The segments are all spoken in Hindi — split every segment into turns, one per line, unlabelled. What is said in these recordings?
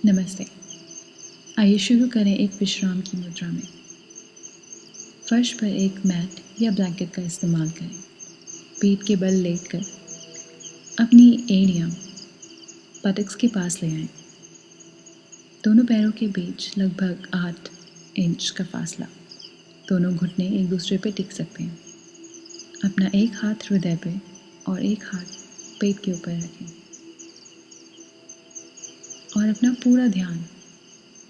नमस्ते। आइए शुरू करें एक विश्राम की मुद्रा में। फर्श पर एक मैट या ब्लैंकेट का इस्तेमाल करें। पीठ के बल लेटकर अपनी एड़ियाँ बटक्स के पास ले आएं। दोनों पैरों के बीच लगभग 8 इंच का फासला। दोनों घुटने एक दूसरे पे टिक सकते हैं। अपना एक हाथ हृदय पे और एक हाथ पेट के ऊपर रखें और अपना पूरा ध्यान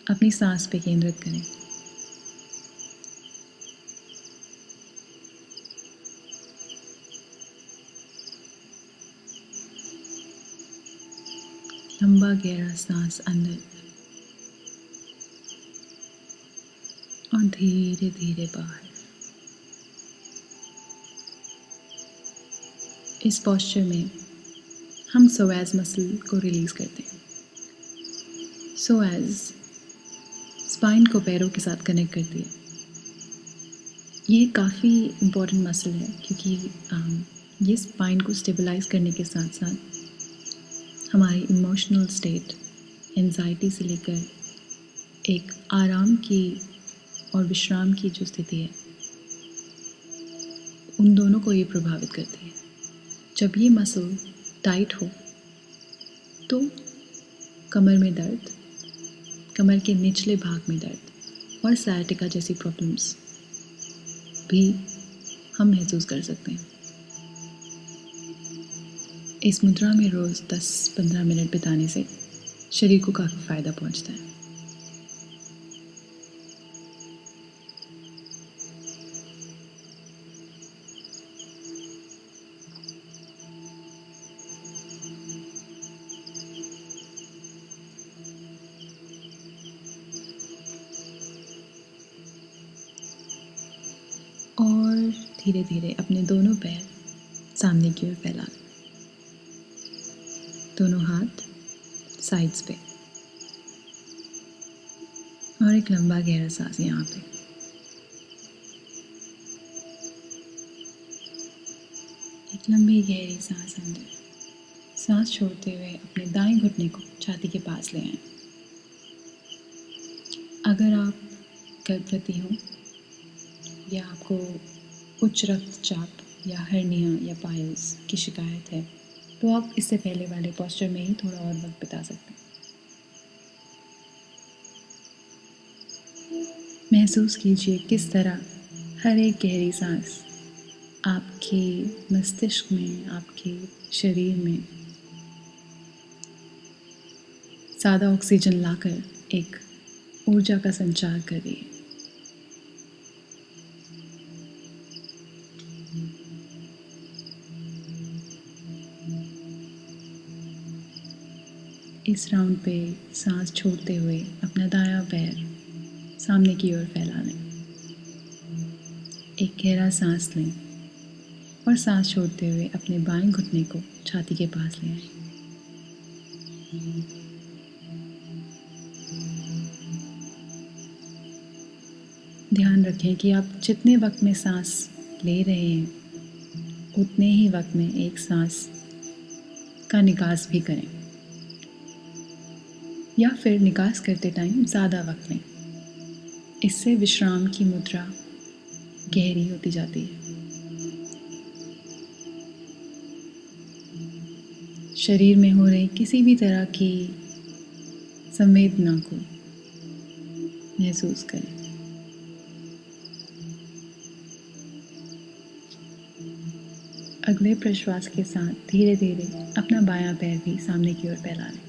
अपनी सांस पे केंद्रित करें। लंबा गहरा सांस अंदर और धीरे धीरे बाहर। इस पोस्चर में हम सोएज मसल को रिलीज करते हैं। सोएज स्पाइन को पैरों के साथ कनेक्ट करती है। ये काफ़ी इम्पोर्टेंट मसल है क्योंकि ये स्पाइन को स्टेबलाइज करने के साथ साथ हमारी इमोशनल स्टेट, एंजाइटी से लेकर एक आराम की और विश्राम की जो स्थिति है, उन दोनों को ये प्रभावित करती है। जब ये मसल टाइट हो तो कमर में दर्द, कमर के निचले भाग में दर्द और सायटिका जैसी प्रॉब्लम्स भी हम महसूस कर सकते हैं। इस मुद्रा में रोज़ 10-15 मिनट बिताने से शरीर को काफ़ी फ़ायदा पहुंचता है। और धीरे धीरे अपने दोनों पैर सामने की ओर फैला लें। दोनों हाथ साइड्स पे और एक लंबा गहरा सांस यहाँ पे। एक लंबी गहरी सांस अंदर। सांस छोड़ते हुए अपने दाएं घुटने को छाती के पास ले आएं। अगर आप गर्भवती हो या आपको उच्च रक्तचाप या हर्निया या पाइल्स की शिकायत है तो आप इससे पहले वाले पोस्चर में ही थोड़ा और वक्त बिता सकते हैं। महसूस कीजिए किस तरह हर एक गहरी सांस आपके मस्तिष्क में, आपके शरीर में ज़्यादा ऑक्सीजन लाकर एक ऊर्जा का संचार कर रही है। इस राउंड पे सांस छोड़ते हुए अपना दायां पैर सामने की ओर फैला लें। एक गहरा सांस लें और सांस छोड़ते हुए अपने बाएं घुटने को छाती के पास ले आएं। ध्यान रखें कि आप जितने वक्त में सांस ले रहे हैं उतने ही वक्त में एक सांस का निकास भी करें या फिर निकास करते टाइम ज़्यादा वक्त लें। इससे विश्राम की मुद्रा गहरी होती जाती है। शरीर में हो रही किसी भी तरह की संवेदना को महसूस करें। अगले प्रश्वास के साथ धीरे धीरे अपना बायां पैर भी सामने की ओर फैला लें।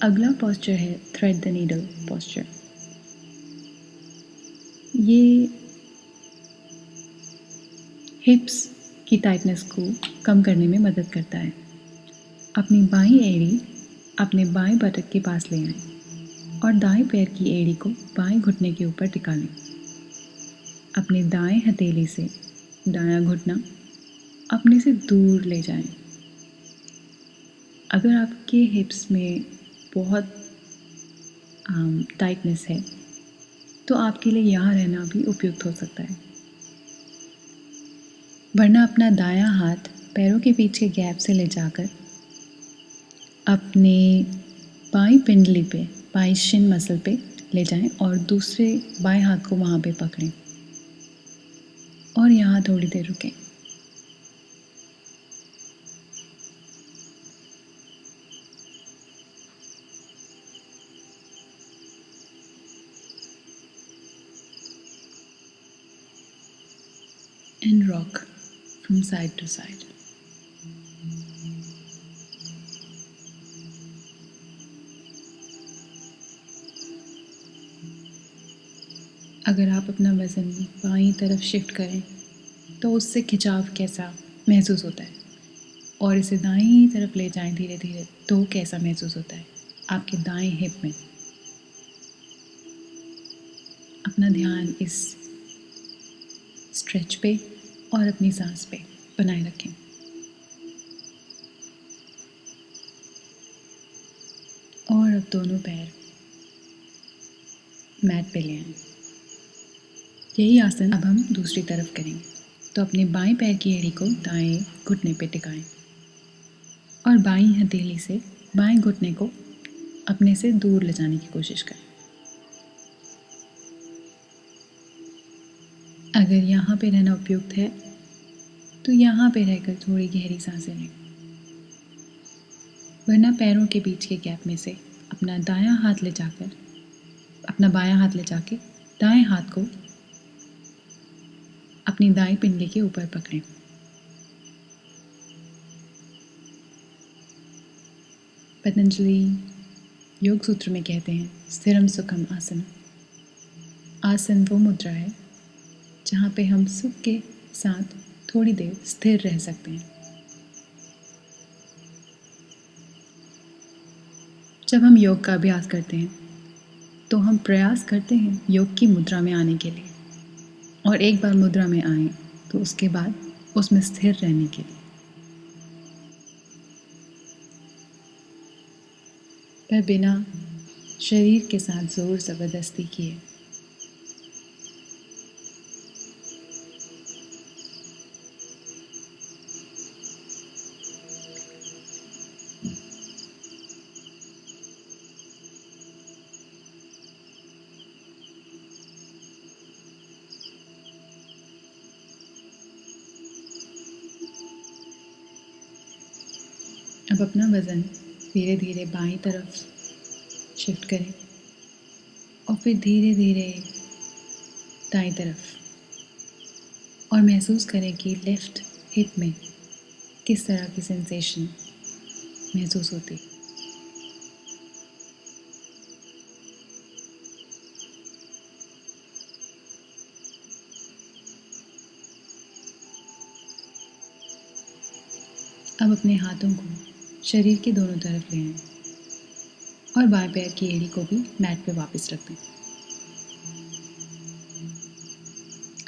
अगला पोस्चर है थ्रेड द नीडल पोस्चर। ये हिप्स की टाइटनेस को कम करने में मदद करता है। अपनी बाईं एड़ी अपने बाएं बटक के पास ले आएं और दाएं पैर की एड़ी को बाएं घुटने के ऊपर टिका लें। अपने दाएं हथेली से दायां घुटना अपने से दूर ले जाएं। अगर आपके हिप्स में बहुत टाइटनेस है तो आपके लिए यहाँ रहना भी उपयुक्त हो सकता है। वरना अपना दायां हाथ पैरों के पीछे गैप से ले जाकर अपने बाईं पिंडली पे, बाईं शिन मसल पे ले जाएं और दूसरे बाएं हाथ को वहाँ पे पकड़ें और यहाँ थोड़ी देर रुकें। And rock from side to side. अगर आप अपना वज़न बाईं तरफ शिफ्ट करें तो उससे खिंचाव कैसा महसूस होता है, और इसे दाईं तरफ ले जाएं धीरे धीरे तो कैसा महसूस होता है आपके दाएं हिप में। अपना ध्यान इस स्ट्रेच पे और अपनी सांस पे बनाए रखें। और अब दोनों पैर मैट पे ले आएं। यही आसन अब हम दूसरी तरफ करेंगे। तो अपने बाएं पैर की एड़ी को दाएं घुटने पे टिकाएं और बाईं हथेली से बाएं घुटने को अपने से दूर ले जाने की कोशिश करें। अगर यहाँ पे रहना उपयुक्त है तो यहाँ पे रहकर थोड़ी गहरी सांसें लें, वरना पैरों के बीच के गैप में से अपना बायां हाथ ले जाके दाएं हाथ को अपनी दाएं पिंडली के ऊपर पकड़ें। पतंजलि योग सूत्र में कहते हैं स्थिरम सुखम आसन। आसन वो मुद्रा है जहाँ पे हम सुख के साथ थोड़ी देर स्थिर रह सकते हैं। जब हम योग का अभ्यास करते हैं तो हम प्रयास करते हैं योग की मुद्रा में आने के लिए, और एक बार मुद्रा में आए तो उसके बाद उसमें स्थिर रहने के लिए। पर बिना शरीर के साथ जोर ज़बरदस्ती किए अब अपना वज़न धीरे धीरे बाईं तरफ शिफ्ट करें और फिर धीरे धीरे दाईं तरफ, और महसूस करें कि लेफ़्ट हिप में किस तरह की सेंसेशन महसूस होती है। अब अपने हाथों को शरीर के दोनों तरफ ले आएं और बाएं पैर की एड़ी को भी मैट पे वापस रख दें।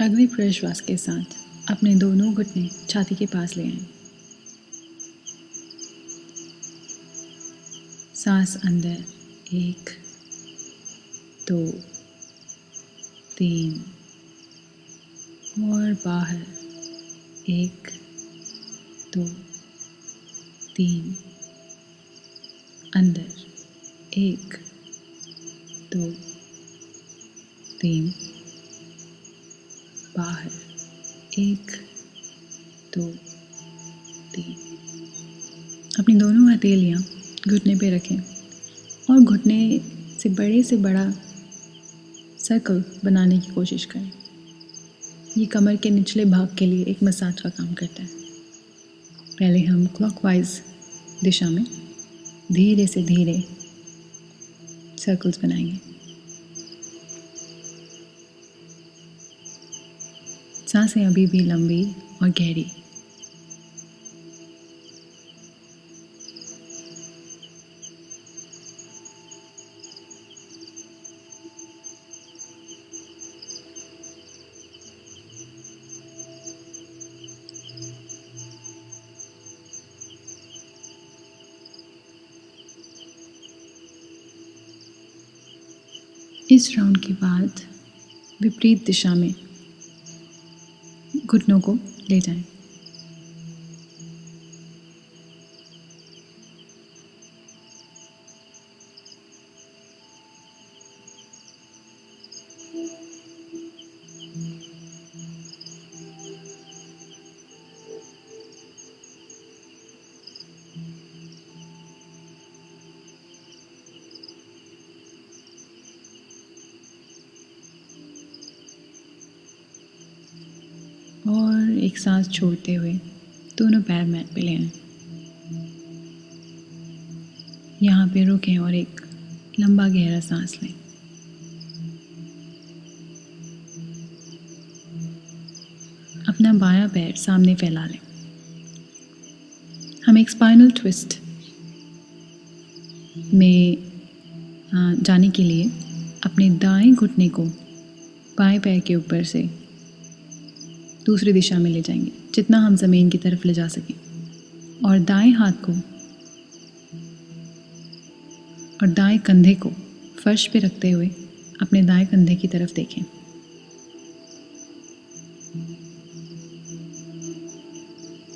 अगले प्रश्वास के साथ अपने दोनों घुटने छाती के पास ले आएं। सांस अंदर 1 2 3 और बाहर 1 2 3, अंदर 1 2 3, बाहर 1 2 3। अपनी दोनों हथेलियाँ घुटने पे रखें और घुटने से बड़ा सर्कल बनाने की कोशिश करें। ये कमर के निचले भाग के लिए एक मसाज का काम करता है। पहले हम क्लॉकवाइज दिशा में धीरे से धीरे सर्कल्स बनाएंगे। सांसें अभी भी लंबी और गहरी। इस राउंड के बाद विपरीत दिशा में घुटनों को ले जाएं। एक सांस छोड़ते हुए दोनों पैर मैट पे ले आएं। यहाँ पे रुकें और एक लंबा गहरा सांस लें। अपना बायां पैर सामने फैला लें। हम एक स्पाइनल ट्विस्ट में जाने के लिए अपने दाएं घुटने को बाएं पैर के ऊपर से दूसरी दिशा में ले जाएंगे, जितना हम ज़मीन की तरफ ले जा सकें, और दाएं हाथ को और दाएं कंधे को फर्श पे रखते हुए अपने दाएं कंधे की तरफ देखें।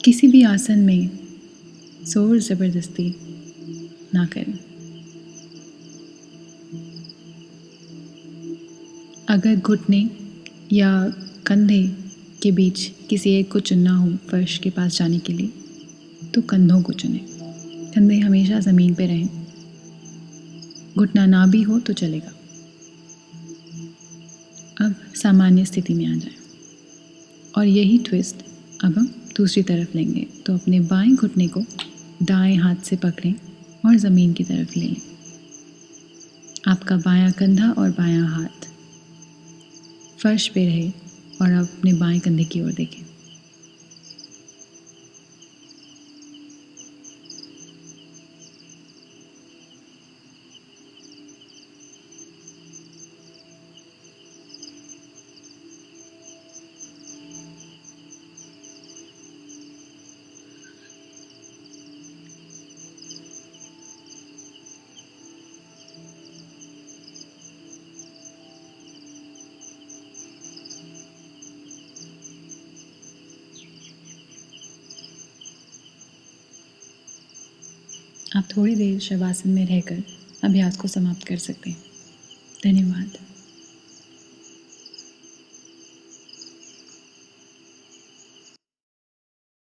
किसी भी आसन में जोर ज़बरदस्ती ना करें। अगर घुटने या कंधे के बीच किसी एक को चुनना हो फर्श के पास जाने के लिए, तो कंधों को चुनें। कंधे हमेशा ज़मीन पे रहें। घुटना ना भी हो तो चलेगा। अब सामान्य स्थिति में आ जाएं और यही ट्विस्ट अब हम दूसरी तरफ लेंगे। तो अपने बाएं घुटने को दाएं हाथ से पकड़ें और ज़मीन की तरफ ले लें। आपका बायां कंधा और बायां हाथ फर्श पे रहे और आप अपने बाएं कंधे की ओर देखें। आप थोड़ी देर शवासन में रहकर अभ्यास को समाप्त कर सकते हैं। धन्यवाद।